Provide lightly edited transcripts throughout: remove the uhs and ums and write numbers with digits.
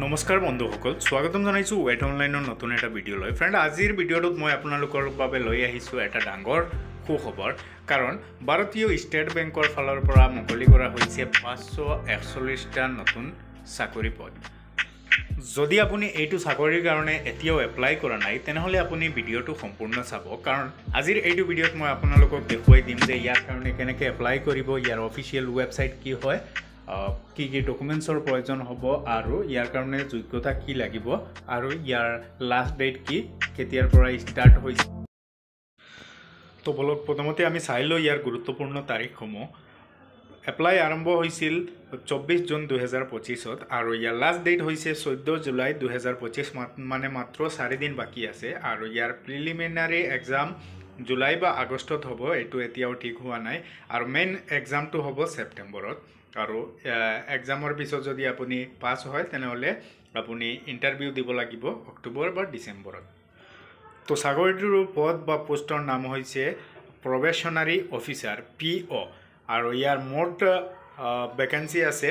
নমস্কাৰ বন্ধুসকল, স্বাগতম জনাইছোঁ ৱেট অনলাইনৰ নতুন এটা ভিডিঅ' লৈ। ফ্ৰেণ্ড, আজিৰ ভিডিঅ'টোত মই আপোনালোকৰ বাবে লৈ আহিছোঁ এটা ডাঙৰ সুখবৰ। কাৰণ ভাৰতীয় ষ্টেট বেংকৰ ফালৰ পৰা মুকলি কৰা হৈছে 541টা নতুন চাকৰি পদ। যদি আপুনি এইটো চাকৰিৰ কাৰণে এতিয়াও এপ্লাই কৰা নাই, তেনেহ'লে আপুনি ভিডিঅ'টো সম্পূৰ্ণ চাব। কাৰণ আজিৰ এইটো ভিডিঅ'ত মই আপোনালোকক দেখুৱাই দিম যে ইয়াৰ কাৰণে কেনেকৈ এপ্লাই কৰিব, ইয়াৰ অফিচিয়েল ৱেবছাইট কি হয়, কি কি ডকুমেণ্টছৰ প্ৰয়োজন হ'ব, আৰু ইয়াৰ কাৰণে যোগ্যতা কি লাগিব, আৰু ইয়াৰ লাষ্ট ডেট কি, কেতিয়াৰ পৰা ষ্টাৰ্ট হৈছে। তো বলক প্ৰথমতে আমি চাই লওঁ ইয়াৰ গুৰুত্বপূৰ্ণ তাৰিখসমূহ। এপ্লাই আৰম্ভ হৈছিল 24 জুন 2025 আৰু ইয়াৰ লাষ্ট ডেট হৈছে 14 জুলাই 2025, মানে মাত্ৰ 4 দিন বাকী আছে। আৰু ইয়াৰ প্ৰিলিমিনাৰী এক্সাম জুলাই বা আগষ্টত হ'ব, এইটো এতিয়াও ঠিক হোৱা নাই। আৰু মেইন এক্সামটো হ'ব ছেপ্টেম্বৰত। আৰু এক্সামৰ পিছত যদি আপুনি পাছ হয়, তেনেহ'লে আপুনি ইণ্টাৰভিউ দিব লাগিব অক্টোবৰ বা ডিচেম্বৰত। তো চাকৰিটোৰ পদ বা পোষ্টৰ নাম হৈছে প্ৰবেশ্যনাৰী অফিচাৰ PO, আৰু ইয়াৰ মুঠ ভেকেঞ্চি আছে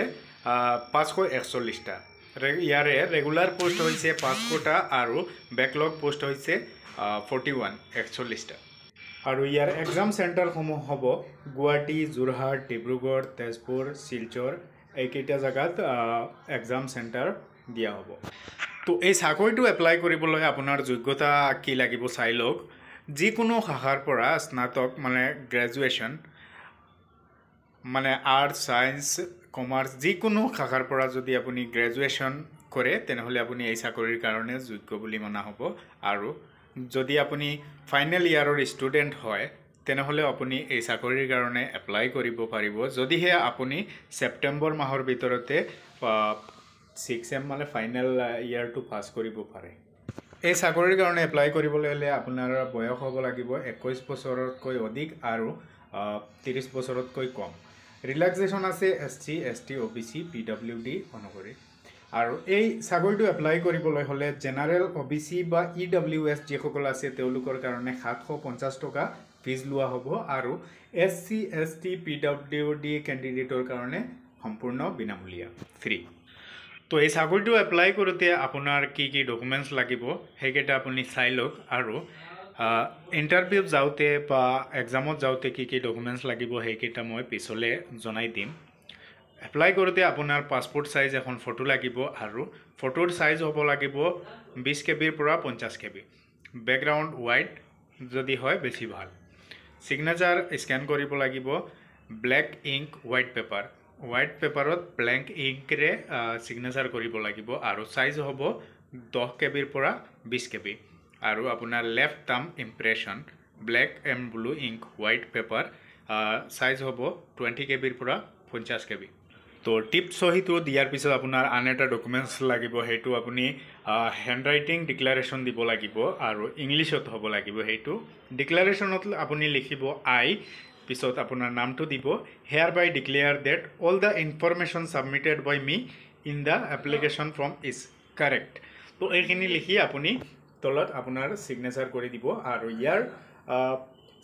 541টা। ইয়াৰে ৰেগুলাৰ পোষ্ট হৈছে 500টা আৰু বেকলগ পোষ্ট হৈছে 41টা। আৰু ইয়াৰ এক্সাম চেণ্টাৰসমূহ হ'ব গুৱাহাটী, যোৰহাট, ডিব্ৰুগড়, তেজপুৰ, শিলচৰ, এইকেইটা জেগাত এক্সাম চেণ্টাৰ দিয়া হ'ব। তো এই চাকৰিটো এপ্লাই কৰিবলৈ আপোনাৰ যোগ্যতা কি লাগিব চাই লওক। যিকোনো শাখাৰ পৰা স্নাতক মানে গ্ৰেজুৱেশ্যন, মানে আৰ্টছ, ছায়েন্স, কমাৰ্চ, যিকোনো শাখাৰ পৰা যদি আপুনি গ্ৰেজুৱেশ্যন কৰে, তেনেহ'লে আপুনি এই চাকৰিৰ কাৰণে যোগ্য বুলি মনা হ'ব। আৰু যদি আপুনি ফাইনেল ইয়াৰৰ ষ্টুডেণ্ট হয়, তেনেহ'লে আপুনি এই চাকৰিৰ কাৰণে এপ্লাই কৰিব পাৰিব, যদিহে আপুনি ছেপ্টেম্বৰ মাহৰ ভিতৰতে 6M মানে ফাইনেল ইয়াৰটো পাছ কৰিব পাৰে। এই চাকৰিৰ কাৰণে এপ্লাই কৰিবলৈ হ'লে আপোনাৰ বয়স হ'ব লাগিব 21 বছৰতকৈ অধিক আৰু 30 বছৰতকৈ কম। ৰিলেক্সেশ্যন আছে SC, ST, OBC, PWD অনুসৰি। আৰু এই চাকৰিটো এপ্লাই কৰিবলৈ হ'লে জেনাৰেল OBC বা EWS যিসকল আছে তেওঁলোকৰ কাৰণে 750 টকা ফিজ লোৱা হ'ব, আৰু SC, ST, PWD কেণ্ডিডেটৰ কাৰণে সম্পূৰ্ণ বিনামূলীয়া, ফ্ৰী। তো এই চাকৰিটো এপ্লাই কৰোঁতে আপোনাৰ কি কি ডকুমেণ্টছ লাগিব সেইকেইটা আপুনি চাই লওক। আৰু ইণ্টাৰভিউত যাওঁতে বা এক্সামত যাওঁতে কি কি ডকুমেণ্টছ লাগিব সেইকেইটা মই পিছলৈ জনাই দিম। এপ্লাই কৰোঁতে আপোনাৰ পাছপোৰ্ট চাইজ এখন ফটো লাগিব, আৰু ফটোৰ চাইজ হ'ব লাগিব 20 KBৰ পৰা 50 KB। বেকগ্ৰাউণ্ড হোৱাইট যদি হয় বেছি ভাল। ছিগনেচাৰ স্কেন কৰিব লাগিব, black ink white paper. White পেপাৰত ব্লেংক ইংকেৰে ছিগনেচাৰ কৰিব লাগিব, আৰু চাইজ হ'ব 10 KBৰ পৰা 20 KB। আৰু আপোনাৰ left thumb impression, black and blue ink white paper, size হ'ব 20 KBৰ পৰা 50 KB। তো টিপ চহীটো দিয়াৰ পিছত আপোনাৰ আন এটা ডকুমেণ্টছ লাগিব, সেইটো আপুনি হেণ্ড ৰাইটিং ডিক্লাৰেশ্যন দিব লাগিব, আৰু ইংলিছত হ'ব লাগিব। সেইটো ডিক্লাৰেশ্যনত আপুনি লিখিব I, পিছত আপোনাৰ নামটো দিব, hereby declare that all the information submitted by me in the application form is correct. তো এইখিনি লিখি আপুনি তলত আপোনাৰ ছিগনেচাৰ কৰি দিব, আৰু ইয়াৰ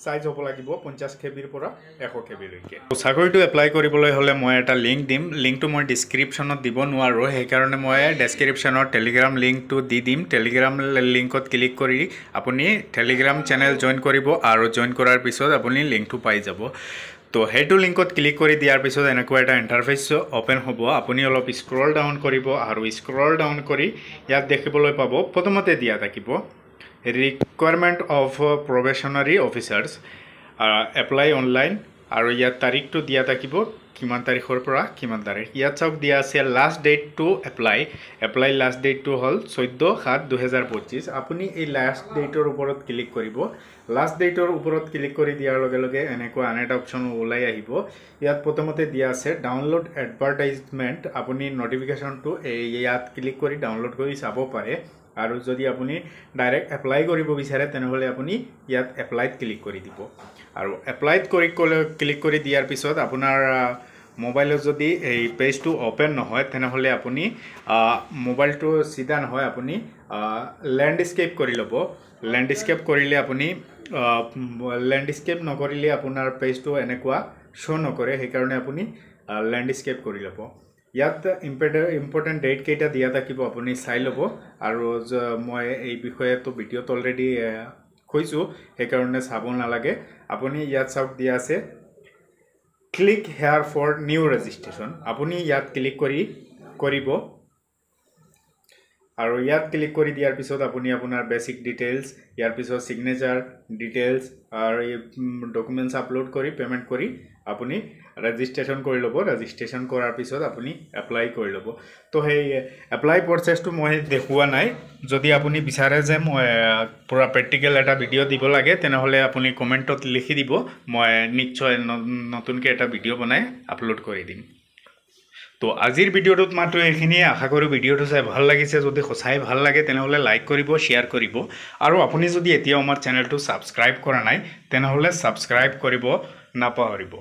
চাইজ হ'ব লাগিব 50 KBৰ পৰা 100 KBলৈকে। চাকৰিটো এপ্লাই কৰিবলৈ হ'লে মই এটা লিংক দিম, লিংকটো মই ডিছক্ৰিপশ্যনত দিব নোৱাৰোঁ, সেইকাৰণে মই ডেছক্ৰিপশ্যনত টেলিগ্ৰাম লিংকটো দি দিম। টেলিগ্ৰাম লিংকত ক্লিক কৰি আপুনি টেলিগ্ৰাম চেনেল জইন কৰিব, আৰু জইন কৰাৰ পিছত আপুনি লিংকটো পাই যাব। তো সেইটো লিংকত ক্লিক কৰি দিয়াৰ পিছত এনেকুৱা এটা ইণ্টাৰফেচ অ'পেন হ'ব। আপুনি অলপ স্ক্ৰল ডাউন কৰিব, আৰু স্ক্ৰল ডাউন কৰি ইয়াত দেখিবলৈ পাব প্ৰথমতে দিয়া থাকিব ৰিকুৱাৰমেণ্ট অফ প্ৰবেশ্যনাৰী অফিচাৰ্ছ, এপ্লাই অনলাইন, আৰু ইয়াত তাৰিখটো দিয়া থাকিব কিমান তাৰিখৰ পৰা কিমান তাৰিখ। ইয়াত চাওক দিয়া আছে last date to apply last ডেটটো হ'ল 14/7/2025। আপুনি এই লাষ্ট ডেটৰ ওপৰত ক্লিক কৰিব। লাষ্ট ডেটৰ ওপৰত ক্লিক কৰি দিয়াৰ লগে লগে এনেকুৱা আন এটা অপশ্যন ওলাই আহিব। ইয়াত প্ৰথমতে দিয়া আছে ডাউনলোড এডভাৰটাইজমেণ্ট, আপুনি নটিফিকেশ্যনটো ইয়াত ক্লিক কৰি ডাউনলোড কৰি চাব পাৰে। আৰু যদি আপুনি ডাইৰেক্ট এপ্লাই কৰিব বিচাৰে, তেনেহ'লে আপুনি ইয়াত এপ্লাইত ক্লিক কৰি দিব। আৰু এপ্লাইত ক্লিক কৰি দিয়াৰ পিছত আপোনাৰ মোবাইলত যদি এই পেজটো অ'পেন নহয়, তেনেহ'লে আপুনি মোবাইলটো চিধা নহয়, আপুনি লেণ্ডস্কেপ কৰি ল'ব। লেণ্ডস্কেপ কৰিলে আপুনি লেণ্ডস্কেপ নকৰিলে আপোনাৰ পেজটো এনেকুৱা শ্ব' নকৰে, সেইকাৰণে আপুনি লেণ্ডস্কেপ কৰি ল'ব। ইয়াত ইম্পৰ্টেণ্ট ডেট কেইটা দিয়া থাকিব আপুনি চাই ল'ব আৰু মই এই বিষয়েতো ভিডিঅ'ত অলৰেডি কৈছোঁ সেইকাৰণে চাব নালাগে আপুনি ইয়াত চাওক দিয়া আছে click here for new registration আপুনি ইয়াত ক্লিক কৰিব আৰু ইয়াত ক্লিক কৰি দিয়াৰ পিছত আপুনি আপোনাৰ বেসিক ডিটেইলছ ইয়াৰ পিছত সিগনেচাৰ ডিটেইলছ আৰু ডকুমেন্টছ আপলোড কৰি পেমেন্ট কৰি আপুনি ৰেজিষ্ট্ৰেশ্যন কৰি ল'ব ৰেজিষ্ট্ৰেশ্যন কৰাৰ পিছত আপুনি এপ্লাই কৰি ল'ব তো সেই এপ্লাই প্ৰচেছটো মই দেখুৱা নাই যদি আপুনি বিচাৰে যে মই পুৰা প্ৰেক্টিকেল এটা ভিডিঅ' দিব লাগে তেনেহ'লে আপুনি কমেণ্টত লিখি দিব মই নিশ্চয় নতুনকৈ এটা ভিডিঅ' বনাই আপলোড কৰি দিম তো আজিৰ ভিডিঅ'টোত মাত্ৰ এইখিনিয়ে আশা কৰোঁ ভিডিঅ'টো চাই ভাল লাগিছে যদি সঁচাই ভাল লাগে তেনেহ'লে লাইক কৰিব শ্বেয়াৰ কৰিব আৰু আপুনি যদি এতিয়াও আমাৰ চেনেলটো ছাবস্ক্ৰাইব কৰা নাই তেনেহ'লে ছাবস্ক্ৰাইব কৰিব নাপাহৰিব